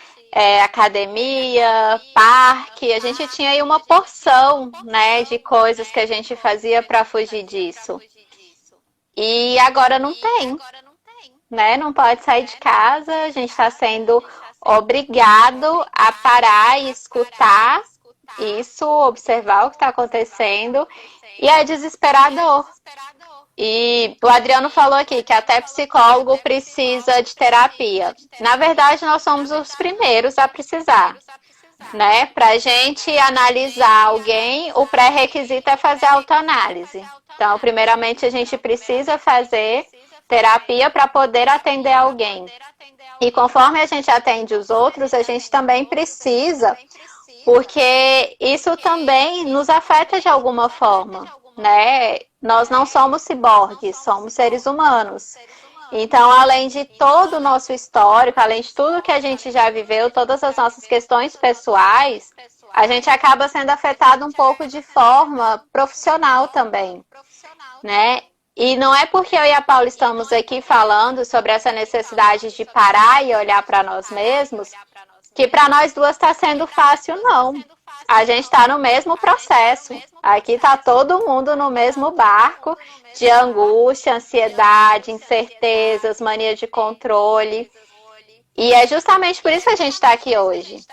academia, parque. A gente tinha aí uma porção, né, de coisas que a gente fazia para fugir disso. E agora não tem, né? Não pode sair de casa. A gente está sendo obrigado a parar e escutar isso, observar o que está acontecendo. E é desesperador. E o Adriano falou aqui que até psicólogo precisa de terapia. Na verdade, nós somos os primeiros a precisar, né? Para a gente analisar alguém, o pré-requisito é fazer autoanálise. Então, primeiramente, a gente precisa fazer terapia para poder atender alguém. E conforme a gente atende os outros, a gente também precisa, porque isso também nos afeta de alguma forma, né? Nós não somos ciborgues, somos seres humanos. Então, além de todo o nosso histórico, além de tudo que a gente já viveu, todas as nossas questões pessoais, a gente acaba sendo afetado um pouco de forma profissional também, né? E não é porque eu e a Paula estamos aqui falando sobre essa necessidade de parar e olhar para nós mesmos, que para nós duas está sendo fácil, não. A gente está no mesmo processo. Aqui está todo mundo no mesmo barco de angústia, ansiedade, incertezas, mania de controle. E é justamente por isso que a gente está aqui hoje.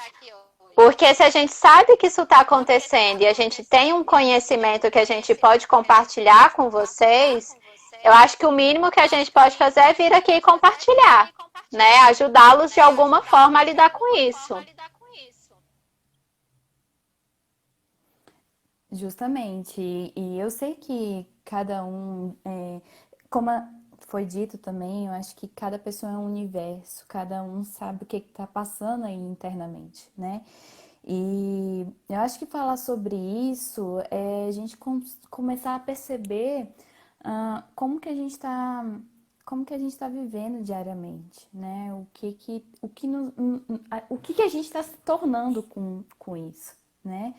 Porque se a gente sabe que isso está acontecendo e a gente tem um conhecimento que a gente pode compartilhar com vocês, eu acho que o mínimo que a gente pode fazer é vir aqui e compartilhar, né? Ajudá-los de alguma forma a lidar com isso. Justamente. E eu sei que cada um, como foi dito também, eu acho que cada pessoa é um universo, cada um sabe o que está passando aí internamente, né? E eu acho que falar sobre isso é a gente começar a perceber como que a gente está como que a gente está vivendo diariamente, né? O que a gente está se tornando com isso, né?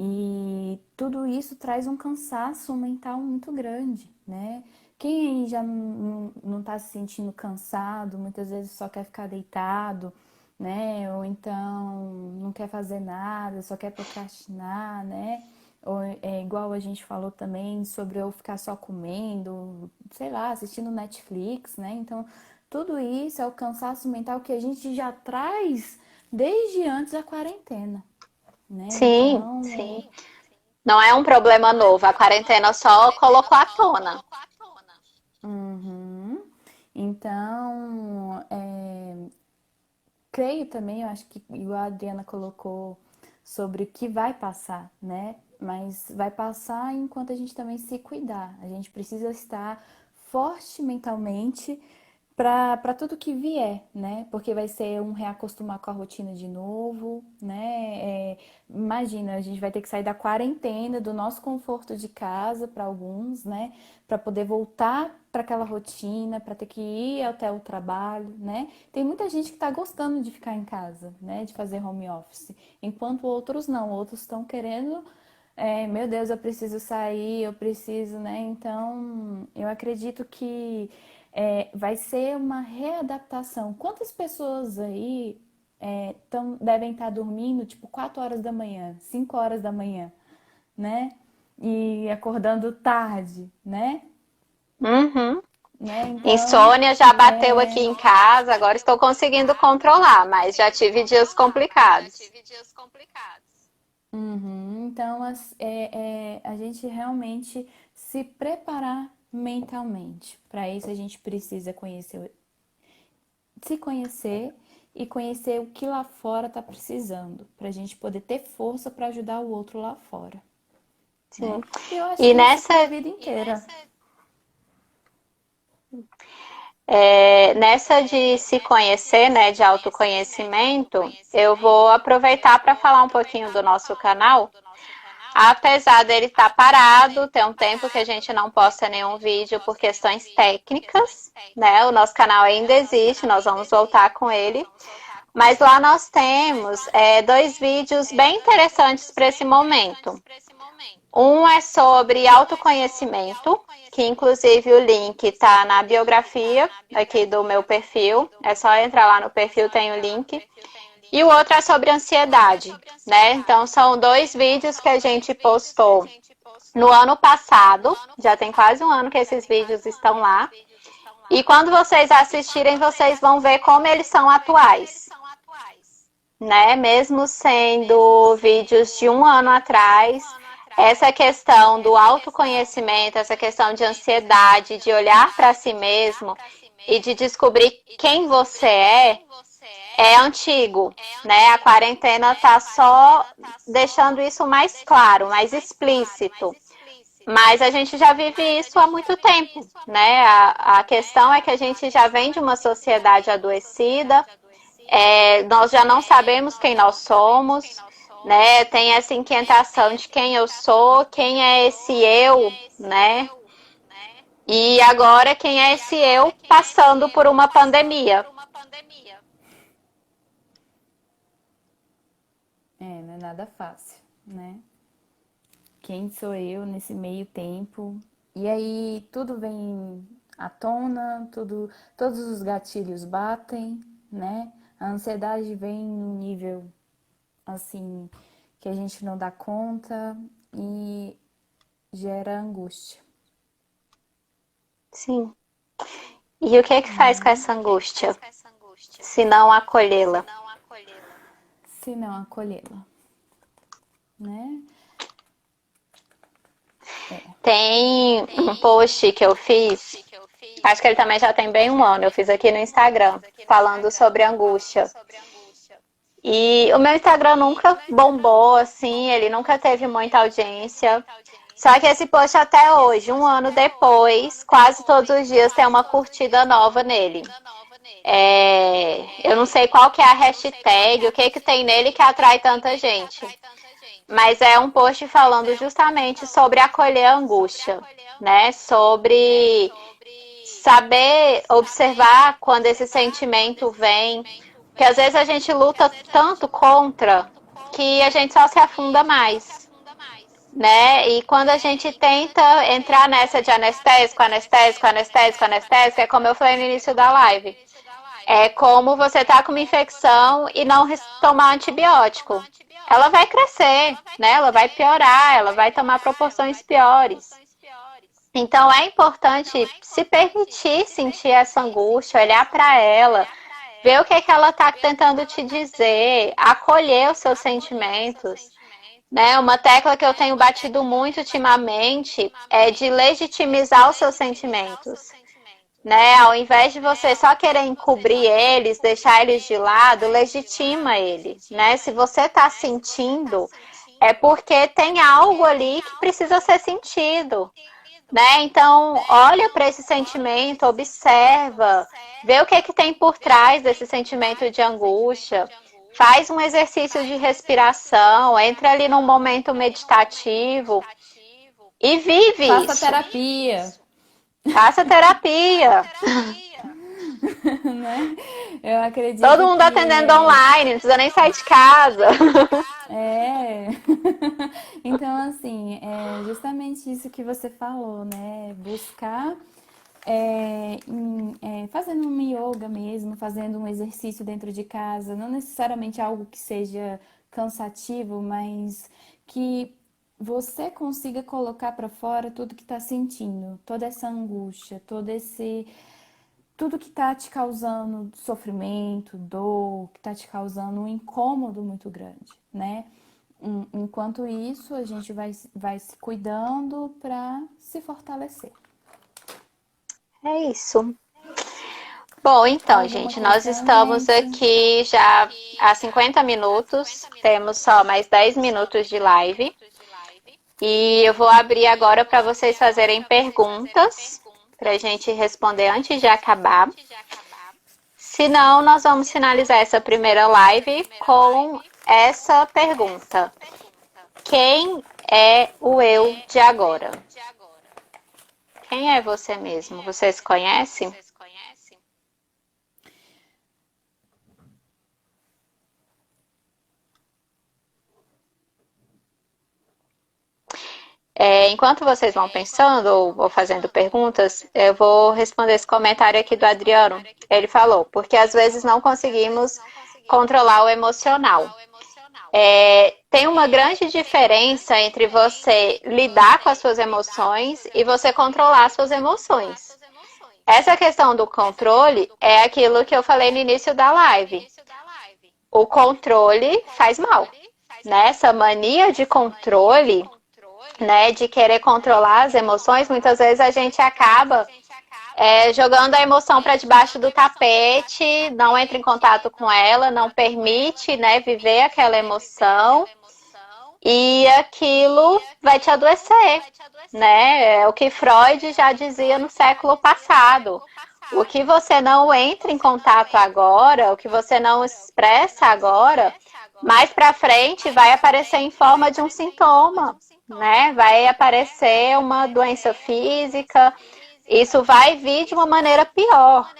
E tudo isso traz um cansaço mental muito grande, né? Quem aí já não está se sentindo cansado, muitas vezes só quer ficar deitado, né? Ou então não quer fazer nada, só quer procrastinar, né? Ou é igual a gente falou também sobre eu ficar só comendo, sei lá, assistindo Netflix, né? Então, tudo isso é o cansaço mental que a gente já traz desde antes da quarentena, né? Sim, Então, não é um problema novo. A quarentena só colocou à tona. uhum. Então, creio também, eu acho que igual a Adriana colocou sobre o que vai passar, né? Mas vai passar enquanto a gente também se cuidar. A gente precisa estar forte mentalmente para tudo que vier, né? Porque vai ser um reacostumar com a rotina de novo, né? Imagina, a gente vai ter que sair da quarentena, do nosso conforto de casa para alguns, né? Para poder voltar para aquela rotina, para ter que ir até o trabalho, né? Tem muita gente que está gostando de ficar em casa, né? De fazer home office, enquanto outros não, outros estão querendo meu Deus, eu preciso sair, eu preciso, né? Então, eu acredito que vai ser uma readaptação. Quantas pessoas aí devem estar dormindo, tipo, 4 horas da manhã, 5 horas da manhã, né? E acordando tarde, né? Uhum. Então, Insônia já bateu aqui em casa, agora estou conseguindo controlar, mas já tive dias complicados. então a gente realmente se preparar mentalmente. Para isso, a gente precisa se conhecer e conhecer o que lá fora está precisando, para a gente poder ter força para ajudar o outro lá fora, Sim. né? E eu acho E que isso para a nessa, vida inteira. nessa de se conhecer, né, de autoconhecimento, eu vou aproveitar para falar um pouquinho do nosso canal. Apesar dele estar parado, tem um tempo que a gente não posta nenhum vídeo por questões técnicas, né? O nosso canal ainda existe, nós vamos voltar com ele. Mas lá nós temos dois vídeos bem interessantes para esse momento. Um é sobre autoconhecimento, que inclusive o link está na biografia aqui do meu perfil. É só entrar lá no perfil, tem o link. E o outro é sobre ansiedade, né? Então são dois vídeos que a gente postou no ano passado. Já tem quase um ano que esses vídeos estão lá. E quando vocês assistirem, vocês vão ver como eles são atuais, né? Mesmo sendo vídeos de um ano atrás, essa questão do autoconhecimento, essa questão de ansiedade, de olhar para si mesmo e de descobrir quem você é antigo, né? A quarentena tá só deixando isso mais claro, mais explícito. Mas a gente já vive isso há muito tempo, né? A questão é que a gente já vem de uma sociedade adoecida, nós já não sabemos quem nós somos, né? Tem essa inquietação de quem eu sou, quem é esse eu, né? E agora quem é esse eu passando por uma pandemia. Não é nada fácil, né? Quem sou eu nesse meio tempo? E aí tudo vem à tona, todos os gatilhos batem, né? A ansiedade vem num nível assim que a gente não dá conta e gera angústia. Sim. E o que é que faz com essa angústia, se não acolhê-la? Se não acolhê-la, né? Tem um post que eu fiz, acho que ele também já tem bem um ano, eu fiz aqui no Instagram, falando sobre angústia. E o meu Instagram nunca bombou, assim, ele nunca teve muita audiência. Só que esse post até hoje, um ano depois, quase todos os dias tem uma curtida nova nele. Eu não sei qual que é a hashtag, o que tem nele que atrai tanta gente. Mas é um post falando justamente sobre acolher a angústia, né? Sobre saber observar quando esse sentimento vem. Porque às vezes a gente luta tanto contra que a gente só se afunda mais, né? E quando a gente tenta entrar nessa de anestésico, anestésico, anestésico, anestésico, é como eu falei no início da live. É como você tá com uma infecção e não tomar antibiótico. Ela vai crescer, né? Ela vai piorar, ela vai tomar proporções piores. Então é importante se permitir sentir essa angústia, olhar para ela, ver o que é que ela está tentando te dizer, acolher os seus sentimentos. Né? Uma tecla que eu tenho batido muito ultimamente é de legitimizar os seus sentimentos. Né? Ao invés de você só querer encobrir eles, deixar eles de lado, legitima eles. Né? Se você está sentindo, é porque tem algo ali que precisa ser sentido. Né? Então, olha para esse sentimento, observa, vê o que tem por trás desse sentimento de angústia. Faz um exercício de respiração, entra ali num momento meditativo e vive Faça isso. terapia. Faça terapia. Né? Eu acredito Todo mundo que atendendo online, não precisa nem sair de casa. é. Então, assim, é justamente isso que você falou, né? Buscar fazendo um yoga mesmo, fazendo um exercício dentro de casa, não necessariamente algo que seja cansativo, mas que você consiga colocar para fora tudo que está sentindo, toda essa angústia, tudo que está te causando sofrimento, dor, que está te causando um incômodo muito grande, né? Enquanto isso, a gente vai se cuidando para se fortalecer. É isso. Bom, então, Alguma gente, nós questão, estamos gente? aqui já há 50 minutos, temos só mais 10 minutos de live. E eu vou abrir agora para vocês fazerem perguntas, para a gente responder antes de acabar. Se não, nós vamos finalizar essa primeira live com essa pergunta: quem é o eu de agora? Quem é você mesmo? Vocês conhecem? Enquanto vocês vão pensando ou fazendo perguntas, eu vou responder esse comentário aqui do Adriano. Ele falou, porque às vezes não conseguimos controlar o emocional. Tem uma grande diferença entre você lidar com as suas emoções e você controlar as suas emoções. Essa questão do controle é aquilo que eu falei no início da live. O controle faz mal, né? Essa mania de controle, né, de querer controlar as emoções, muitas vezes a gente acaba jogando a emoção para debaixo do tapete, não entra em contato com ela, não permite, né, viver aquela emoção e aquilo vai te adoecer, né? É o que Freud já dizia no século passado. O que você não entra em contato agora, o que você não expressa agora, mais para frente vai aparecer em forma de um sintoma, né? Vai aparecer uma doença física, isso vai vir de uma maneira pior,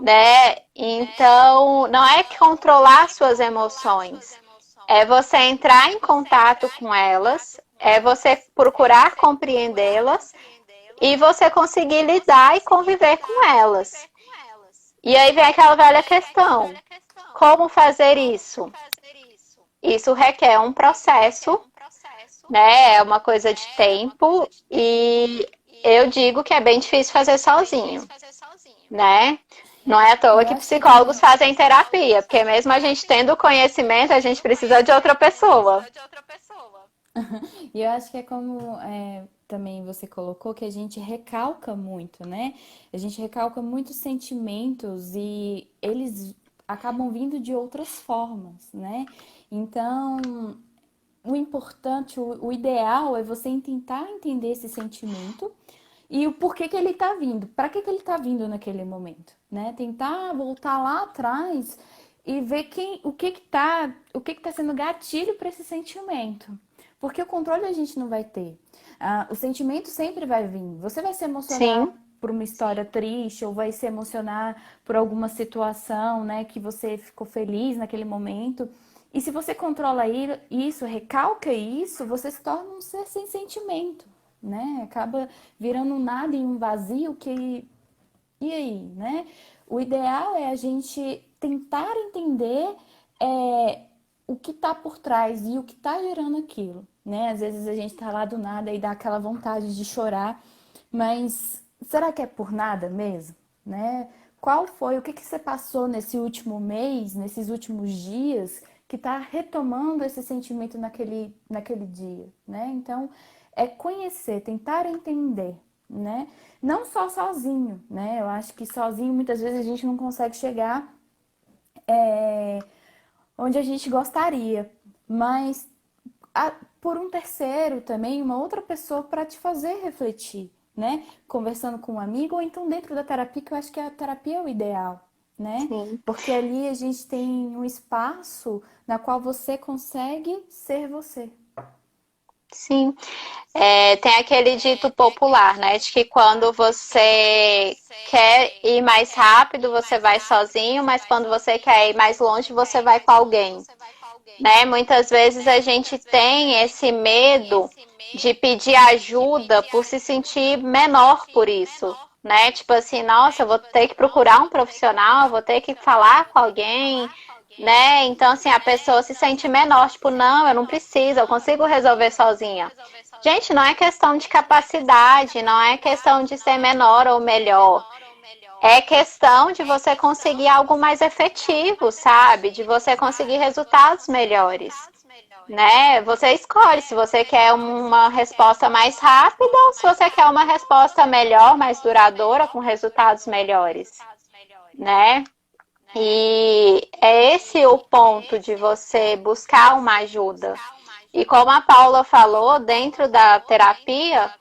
né? Então, não é controlar suas emoções, é você entrar em contato com elas, é você procurar compreendê-las e você conseguir lidar e conviver com elas. E aí vem aquela velha questão: como fazer isso? Isso requer um processo, né? É uma coisa de tempo e eu digo que é bem difícil fazer sozinho, né? Não é à E toa eu que acho que psicólogos fazem terapia, porque mesmo a gente tendo conhecimento, a gente precisa de outra pessoa. E eu acho que é como também você colocou, que a gente recalca muito, né? A gente recalca muitos sentimentos e eles acabam vindo de outras formas, né? Então, o importante, o ideal é você tentar entender esse sentimento e o porquê que ele tá vindo, para que ele tá vindo naquele momento, né? Tentar voltar lá atrás e ver o que tá sendo gatilho para esse sentimento. Porque o controle a gente não vai ter. O sentimento sempre vai vir. Você vai se emocionar Sim, por uma história triste ou vai se emocionar por alguma situação, né, que você ficou feliz naquele momento. E se você controla isso, recalca isso, você se torna um ser sem sentimento, né? Acaba virando um nada e um vazio que... E aí, né? O ideal é a gente tentar entender o que está por trás e o que está gerando aquilo, né? Às vezes a gente tá lá do nada e dá aquela vontade de chorar, mas será que é por nada mesmo, né? Qual foi, o que você passou nesse último mês, nesses últimos dias, que está retomando esse sentimento naquele dia, né? Então, é conhecer, tentar entender, né? Não só sozinho, né? Eu acho que sozinho muitas vezes a gente não consegue chegar onde a gente gostaria, mas por um terceiro também, uma outra pessoa para te fazer refletir, né? Conversando com um amigo ou então dentro da terapia, que eu acho que a terapia é o ideal, né? sim. Porque ali a gente tem um espaço na qual você consegue ser você. Sim, tem aquele dito popular, né, de que quando você quer ir mais rápido, você vai sozinho, mas quando você quer ir mais longe, você vai com alguém, né? Muitas vezes a gente tem esse medo de pedir ajuda por se sentir menor por isso, né? Tipo assim, nossa, eu vou ter que procurar um profissional, vou ter que falar com alguém, né? Então, assim, a pessoa se sente menor, tipo, não, eu não preciso, eu consigo resolver sozinha. Gente, não é questão de capacidade, não é questão de ser menor ou melhor. É questão de você conseguir algo mais efetivo, sabe? De você conseguir resultados melhores, né? Você escolhe se você quer uma resposta mais rápida ou se você quer uma resposta melhor, mais duradoura, com resultados melhores, né? E é esse o ponto de você buscar uma ajuda. E como a Paula falou, dentro da terapia,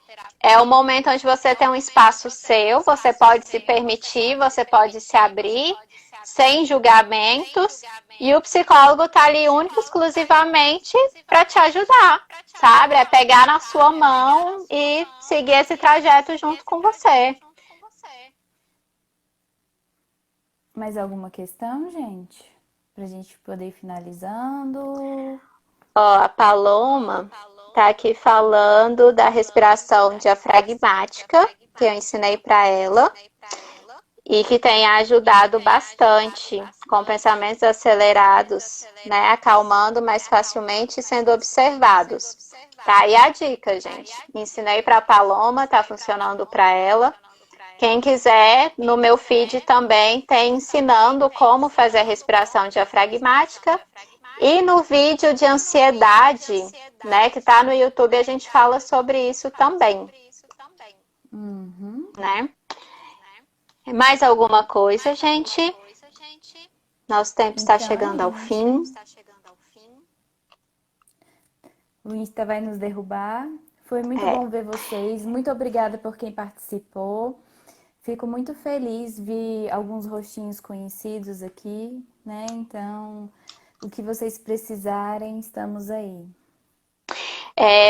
é o momento onde você tem um espaço seu, você pode se permitir, você pode se abrir, sem julgamentos, e o psicólogo está ali único, exclusivamente para te ajudar, sabe? É pegar na sua mão e seguir esse trajeto junto com você. Mais alguma questão, gente? Pra gente poder ir finalizando. Ó, a Paloma tá aqui falando da respiração diafragmática, que eu ensinei para ela, e que tem ajudado bastante com pensamentos acelerados, né? Acalmando mais facilmente e sendo observados. Tá aí a dica, gente. Ensinei para a Paloma, tá funcionando para ela. Quem quiser, no meu feed também tem ensinando como fazer a respiração diafragmática. E no vídeo de ansiedade, né, que tá no YouTube, a gente fala sobre isso também. Né? Mais alguma coisa, gente? Nosso tempo está chegando ao fim. O Insta vai nos derrubar. Foi muito bom ver vocês. Muito obrigada por quem participou. Fico muito feliz ver alguns rostinhos conhecidos aqui, né? Então, o que vocês precisarem, estamos aí.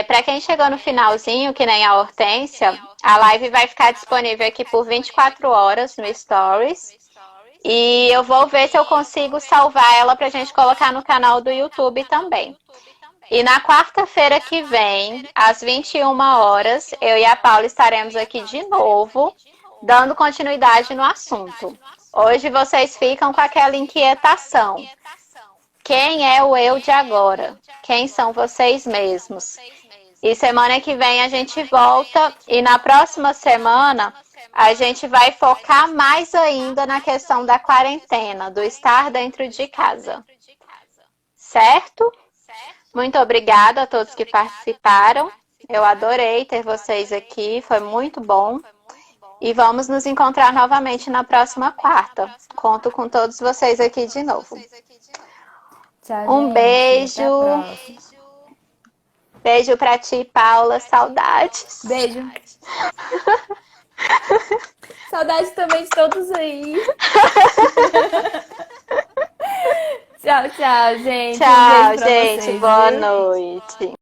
Para quem chegou no finalzinho, que nem a Hortência, a live vai ficar disponível aqui por 24 horas no Stories. E eu vou ver se eu consigo salvar ela pra gente colocar no canal do YouTube também. E na quarta-feira que vem, às 21 horas, eu e a Paula estaremos aqui de novo, dando continuidade no assunto. Hoje vocês ficam com aquela inquietação. Quem é o eu de agora? Quem são vocês mesmos? E semana que vem a gente volta e na próxima semana a gente vai focar mais ainda na questão da quarentena, do estar dentro de casa. Certo? Muito obrigada a todos que participaram. Eu adorei ter vocês aqui, foi muito bom. E vamos nos encontrar novamente na próxima quarta. Conto com todos vocês aqui de novo. Tchau, Um gente. beijo. Até a próxima. Beijo pra ti, Paula. Saudades. Beijo. Saudade também de todos aí. Tchau, tchau, gente. Tchau, Um beijo pra gente. vocês, Boa viu? noite.